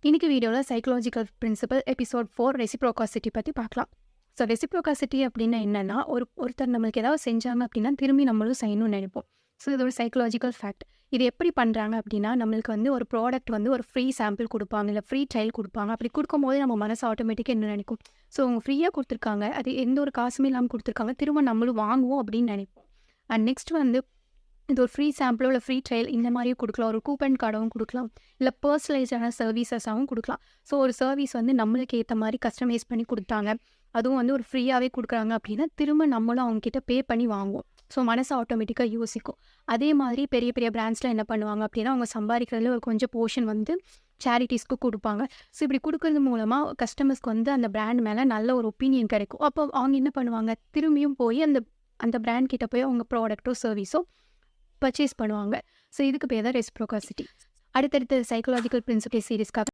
இன்னைக்கு வீடியோவில் psychological principal episode 4 ரெசிப்ரோகாசிட்டி பற்றி பார்க்கலாம். ஸோ ரெசிப்ரோகாசிட்டி அப்படின்னா என்னென்னா, ஒருத்தர் நம்மளுக்கு ஏதாவது செஞ்சாங்க அப்படின்னா திரும்பி நம்மளும் செய்யணும்னு நினைப்போம். ஸோ இது ஒரு சைக்கலாஜிக்கல் ஃபேக்ட். இது எப்படி பண்ணுறாங்க அப்படின்னா, நம்மளுக்கு ஒரு ப்ராடக்ட் ஒரு ஃப்ரீ சாம்பிள் கொடுப்பாங்க, இல்லை ஃப்ரீ ட்ரையல் கொடுப்பாங்க. அப்படி கொடுக்கும்போது நம்ம மனசு ஆட்டோமேட்டிக்காக என்ன நினைக்கும், ஸோ அவங்க ஃப்ரீயாக கொடுத்துருக்காங்க, அது எந்த ஒரு காசுமே இல்லாமல் கொடுத்துருக்காங்க, திரும்ப நம்மளும் வாங்குவோம் அப்படின்னு நினைப்போம். அண்ட் நெக்ஸ்ட் இது ஒரு ஃப்ரீ சாம்பிளோ இல்லை ஃப்ரீ ட்ரையல் இந்த மாதிரியும் கொடுக்கலாம், ஒரு கூப்பன் கார்டாகவும் கொடுக்கலாம், இல்லை பர்சனலைஸ்டான சர்வீசஸாகவும் கொடுக்கலாம். ஸோ ஒரு சர்வீஸ் நம்மளுக்கு ஏற்ற மாதிரி கஸ்டமைஸ் பண்ணி கொடுத்தாங்க, அதுவும் ஒரு ஃப்ரீயாகவே கொடுக்குறாங்க அப்படின்னா திரும்ப நம்மளும் அவங்கக்கிட்ட பே பண்ணி வாங்குவோம். ஸோ மனசு ஆட்டோமேட்டிக்காக யோசிக்கும். அதே மாதிரி பெரிய பெரிய பிராண்ட்ஸில் என்ன பண்ணுவாங்க அப்படின்னா, அவங்க சம்பாதிக்கிறதுல ஒரு கொஞ்சம் போர்ஷன் சேரிட்டிஸ்க்கு கொடுப்பாங்க. ஸோ இப்படி கொடுக்கறது மூலமாக கஸ்டமர்ஸ்க்கு அந்த பிராண்ட் மேலே நல்ல ஒரு ஒப்பீனியன் கிடைக்கும். அப்போ அவங்க என்ன பண்ணுவாங்க, திரும்பியும் போய் அந்த பிராண்ட் கிட்ட போய் அவங்க ப்ராடக்ட்டோ சர்வீஸோ பர்ச்சேஸ் பண்ணுவாங்க. ஸோ இதுக்கு பேர் தான் ரெசிப்ரோகாசிட்டி. அடுத்தடுத்த சைக்கலாஜிக்கல் பிரின்சிபல் சீரிஸ்க்காக